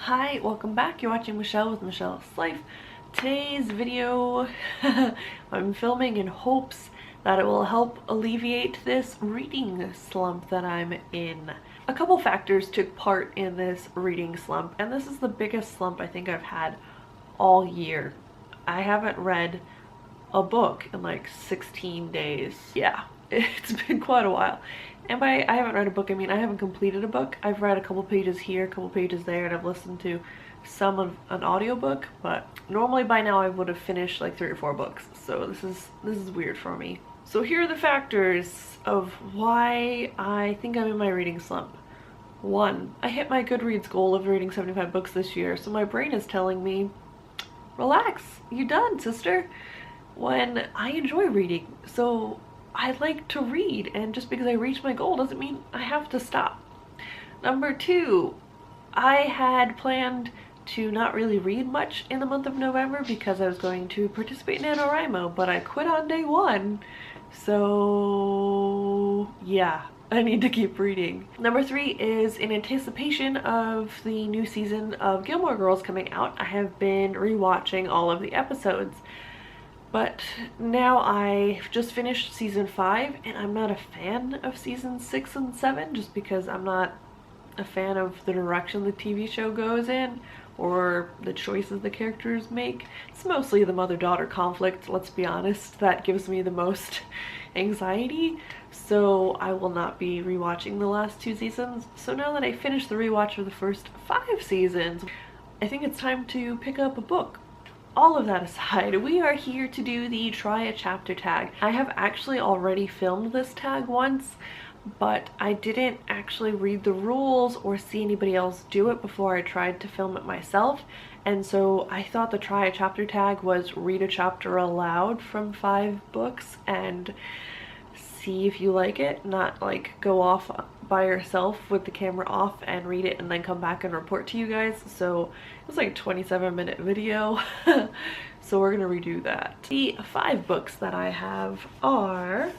Hi, welcome back. You're watching Michelle with Michelle's Life. Today's video I'm filming in hopes that it will help alleviate this reading slump that I'm in. A couple factors took part in this reading slump, and this is the biggest slump I think I've had all year. I haven't read a book in like 16 days. Yeah, it's been quite a while. And by I haven't read a book, I mean I haven't completed a book. I've read a couple pages here, a couple pages there, and I've listened to some of an audiobook, but normally by now I would have finished like 3 or 4 books. So this is weird for me. So here are the factors of why I think I'm in my reading slump. 1, I hit my Goodreads goal of reading 75 books this year, so my brain is telling me, relax, you done, sister. When I enjoy reading, so I like to read, and just because I reach my goal doesn't mean I have to stop. Number 2, I had planned to not really read much in the month of November because I was going to participate in NaNoWriMo, but I quit on day 1, so yeah, I need to keep reading. Number 3 is in anticipation of the new season of Gilmore Girls coming out, I have been rewatching all of the episodes. But now I've just finished season 5 and I'm not a fan of seasons 6 and 7 just because I'm not a fan of the direction the TV show goes in or the choices the characters make. It's mostly the mother-daughter conflict, let's be honest, that gives me the most anxiety. So I will not be rewatching the last 2 seasons. So now that I finished the rewatch of the first 5 seasons, I think it's time to pick up a book. All of that aside, we are here to do the try a chapter tag. I have actually already filmed this tag once, but I didn't actually read the rules or see anybody else do it before I tried to film it myself. And so I thought the try a chapter tag was read a chapter aloud from 5 books and see if you like it, not like go off by yourself with the camera off and read it and then come back and report to you guys. So it was like a 27-minute video. So we're gonna redo that. The 5 books that I have are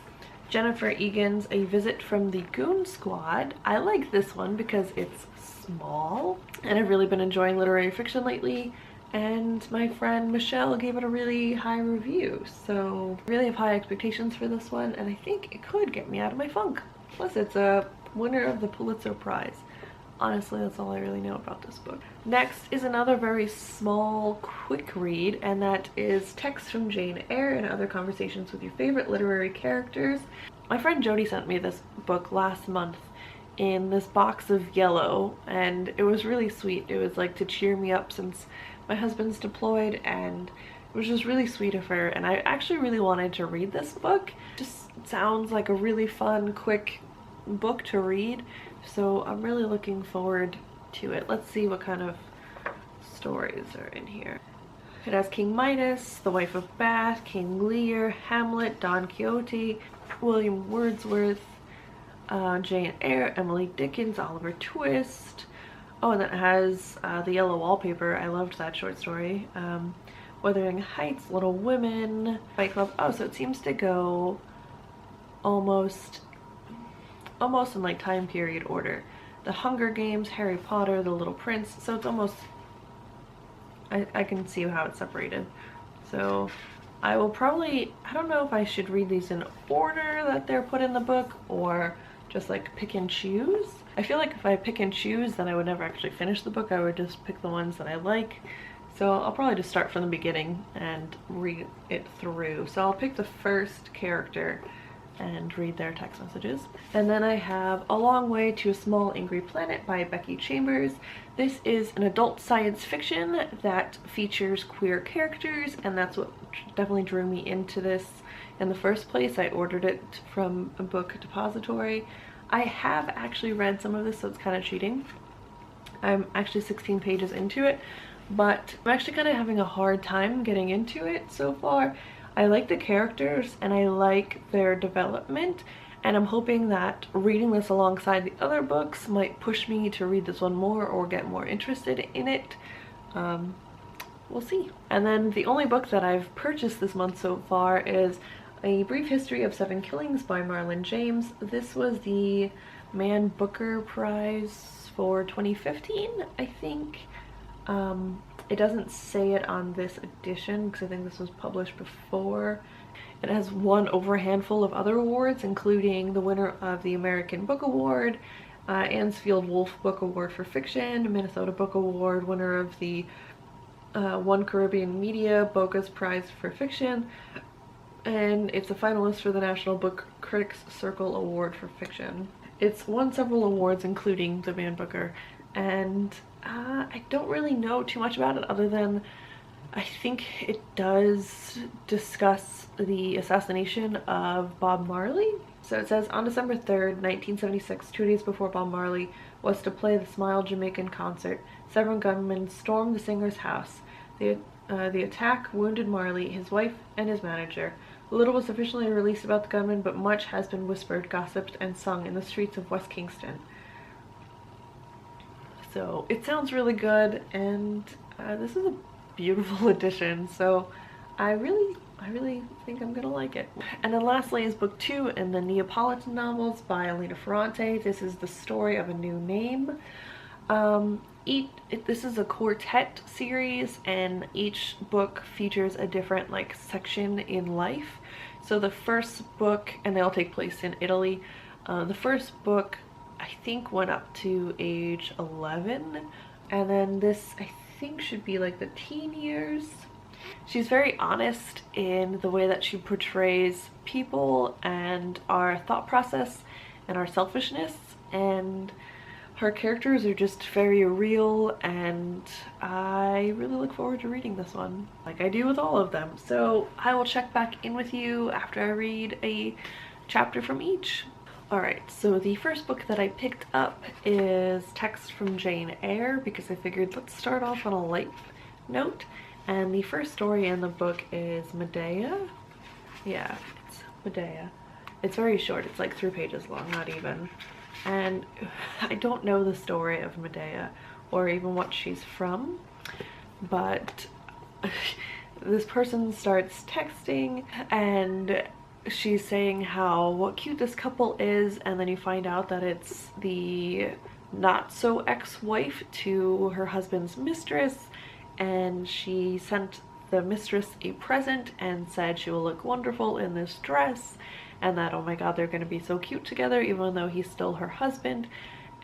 Jennifer Egan's A Visit from the Goon Squad. I like this one because it's small and I've really been enjoying literary fiction lately, and my friend Michelle gave it a really high review, so I really have high expectations for this one and I think it could get me out of my funk. Plus it's a winner of the Pulitzer Prize. Honestly, that's all I really know about this book. Next is another very small, quick read, and that is Text from Jane Eyre and Other Conversations with Your Favorite Literary Characters. My friend Jody sent me this book last month in this box of yellow, and it was really sweet. It was like to cheer me up since my husband's deployed, and it was just really sweet of her, and I actually really wanted to read this book. It just sounds like a really fun, quick book to read, so I'm really looking forward to it. Let's see what kind of stories are in here. It has King Midas, The Wife of Bath, King Lear, Hamlet, Don Quixote, William Wordsworth, Jane Eyre, Emily Dickinson, Oliver Twist. Oh, and that has The Yellow Wallpaper. I loved that short story. Wuthering Heights, Little Women, Fight Club. Oh, so it seems to go almost in like time period order. The Hunger Games, Harry Potter, The Little Prince. So it's almost, I can see how it's separated. So I will probably, I don't know if I should read these in order that they're put in the book or just like pick and choose. I feel like if I pick and choose, then I would never actually finish the book. I would just pick the ones that I like. So I'll probably just start from the beginning and read it through. So I'll pick the first character and read their text messages. And then I have A Long Way to a Small Angry Planet by Becky Chambers. This is an adult science fiction that features queer characters, and that's what definitely drew me into this in the first place. I ordered it from a book depository. I have actually read some of this, so it's kind of cheating. I'm actually 16 pages into it, but I'm actually kind of having a hard time getting into it so far. I like the characters and I like their development, and I'm hoping that reading this alongside the other books might push me to read this one more or get more interested in it. We'll see. And then the only book that I've purchased this month so far is A Brief History of 7 Killings by Marlon James. This was the Man Booker Prize for 2015, I think. It doesn't say it on this edition because I think this was published before. It has won over a handful of other awards, including the winner of the American Book Award, Ansfield Wolf Book Award for Fiction, Minnesota Book Award, winner of the One Caribbean Media Bogus Prize for Fiction, and it's a finalist for the National Book Critics Circle Award for Fiction. It's won several awards, including the Man Booker, and I don't really know too much about it other than I think it does discuss the assassination of Bob Marley. So it says, on December 3rd, 1976, 2 days before Bob Marley was to play the Smile Jamaican concert, several gunmen stormed the singer's house. The attack wounded Marley, his wife, and his manager. Little was officially released about the gunmen, but much has been whispered, gossiped, and sung in the streets of West Kingston. So it sounds really good, and this is a beautiful edition, so I really think I'm gonna like it. And then lastly is book 2 in the Neapolitan Novels by Elena Ferrante. This is The Story of a New Name. This is a quartet series, and each book features a different like section in life. So the first book, and they all take place in Italy, the first book I think went up to age 11, and then this I think should be like the teen years. She's very honest in the way that she portrays people and our thought process and our selfishness, and her characters are just very real, and I really look forward to reading this one, like I do with all of them. So I will check back in with you after I read a chapter from each. Alright, so the first book that I picked up is text from Jane Eyre, because I figured let's start off on a light note. And the first story in the book is Medea. Yeah, it's Medea. It's very short, it's like 3 pages long, not even. And I don't know the story of Medea or even what she's from, but this person starts texting and she's saying what cute this couple is, and then you find out that it's the not so ex-wife to her husband's mistress, and she sent the mistress a present and said she will look wonderful in this dress, and that oh my god they're gonna be so cute together even though he's still her husband,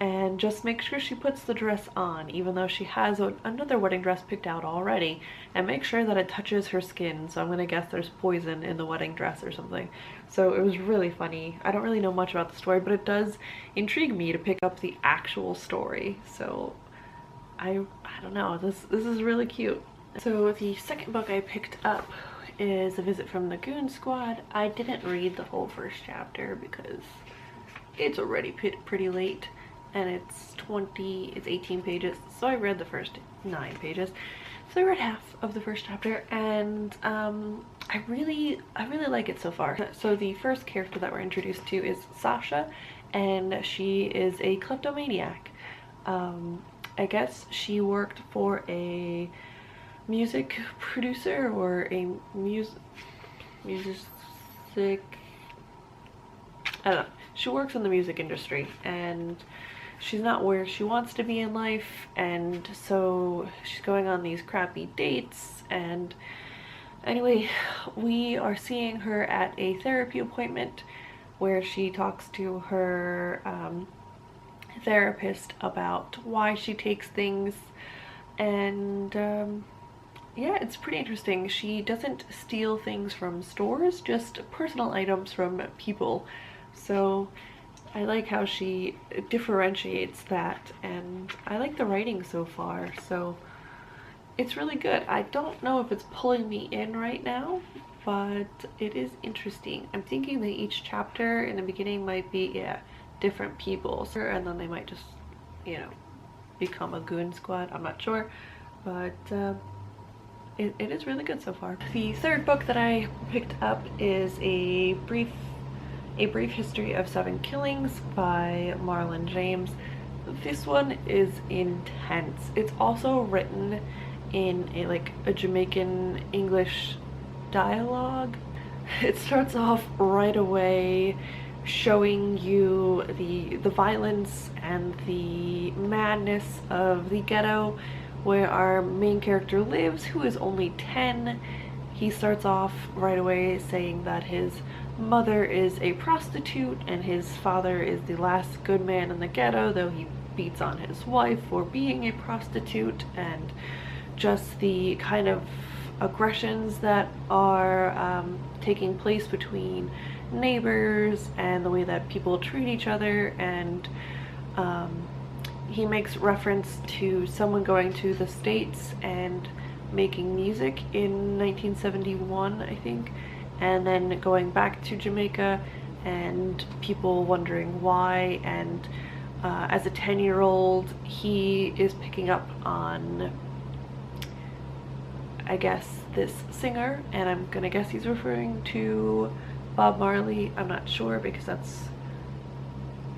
and just make sure she puts the dress on even though she has another wedding dress picked out already, and make sure that it touches her skin. So I'm gonna guess there's poison in the wedding dress or something. So it was really funny. I don't really know much about the story, but it does intrigue me to pick up the actual story. So I don't know, this is really cute. So the second book I picked up is A Visit from the Goon Squad. I didn't read the whole first chapter because it's already pretty late, and it's 18 pages, so I read the first 9 pages. So I read half of the first chapter, and I really like it so far. So the first character that we're introduced to is Sasha, and she is a kleptomaniac. I guess she worked for a music producer or a music, I don't know. She works in the music industry, and she's not where she wants to be in life, and so she's going on these crappy dates. And anyway, we are seeing her at a therapy appointment where she talks to her therapist about why she takes things, and yeah, it's pretty interesting. She doesn't steal things from stores, just personal items from people. So I like how she differentiates that, and I like the writing so far, so it's really good. I don't know if it's pulling me in right now, but it is interesting. I'm thinking that each chapter in the beginning might be, yeah, different people, and then they might just, you know, become a goon squad. I'm not sure, but it is really good so far. The third book that I picked up is A Brief History of 7 Killings by Marlon James. This one is intense. It's also written in a Jamaican English dialogue. It starts off right away showing you the violence and the madness of the ghetto, where our main character lives, who is only 10. He starts off right away saying that his mother is a prostitute and his father is the last good man in the ghetto, though he beats on his wife for being a prostitute, and just the kind of aggressions that are taking place between neighbors and the way that people treat each other. And he makes reference to someone going to the States and making music in 1971, I think, and then going back to Jamaica and people wondering why. And as a 10-year-old, he is picking up on, I guess, this singer, and I'm gonna guess he's referring to Bob Marley. I'm not sure because that's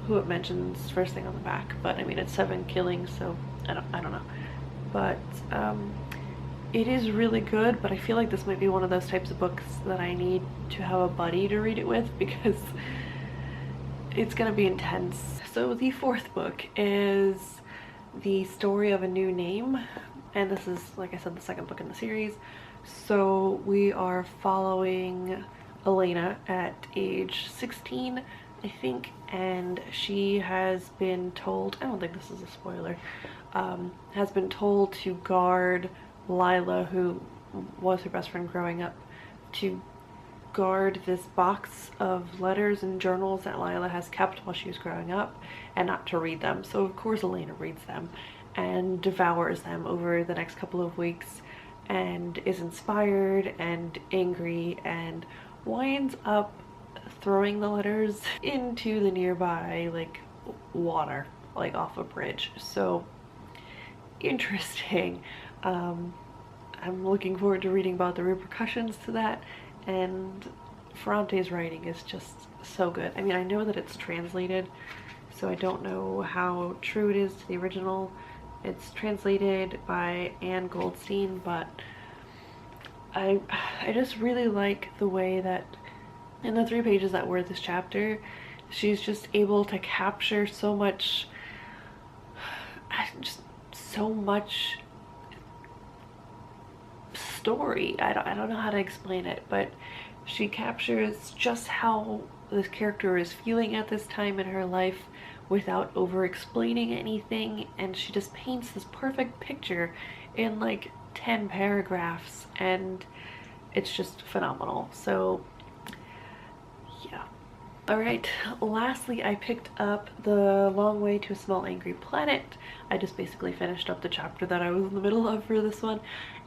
who it mentions first thing on the back, but I mean, it's 7 killings, so I don't know. But it is really good, but I feel like this might be one of those types of books that I need to have a buddy to read it with because it's gonna be intense. So the 4th book is The Story of a New Name, and this is, like I said, the 2nd book in the series. So we are following Elena at age 16, I think, and she has been told, I don't think this is a spoiler, has been told to guard Lila, who was her best friend growing up, to guard this box of letters and journals that Lila has kept while she was growing up, and not to read them. So of course Elena reads them and devours them over the next couple of weeks and is inspired and angry and winds up throwing the letters into the nearby like water, like off a bridge. So interesting. I'm looking forward to reading about the repercussions to that, and Ferrante's writing is just so good. I mean, I know that it's translated, so I don't know how true it is to the original. It's translated by Anne Goldstein, but I just really like the way that in the 3 pages that were this chapter, she's just able to capture so much, just so much story. I don't know how to explain it, but she captures just how this character is feeling at this time in her life without over explaining anything, and she just paints this perfect picture in like 10 paragraphs, and it's just phenomenal. So yeah. Alright, lastly, I picked up The Long Way to a Small Angry Planet. I just basically finished up the chapter that I was in the middle of for this one,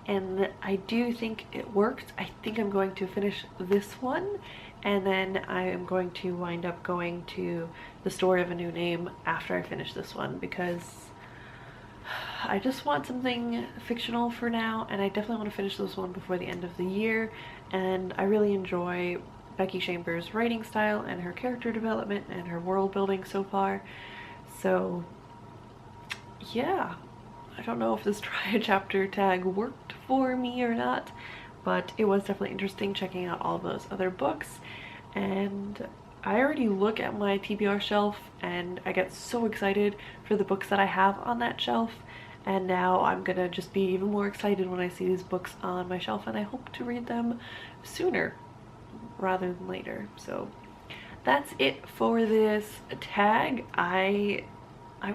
and I do think it worked. I think I'm going to finish this one, and then I am going to wind up going to The Story of a New Name after I finish this one, because I just want something fictional for now, and I definitely want to finish this one before the end of the year. And I really enjoy Becky Chambers' writing style and her character development and her world building so far. So yeah, I don't know if this try a chapter tag worked for me or not, but it was definitely interesting checking out all of those other books. And I already look at my TBR shelf and I get so excited for the books that I have on that shelf, and now I'm gonna just be even more excited when I see these books on my shelf, and I hope to read them sooner rather than later. So that's it for this tag. I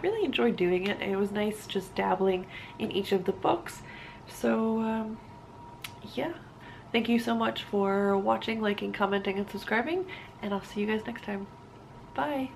really enjoyed doing it. It was nice just dabbling in each of the books. So yeah, thank you so much for watching, liking, commenting, and subscribing, and I'll see you guys next time. Bye!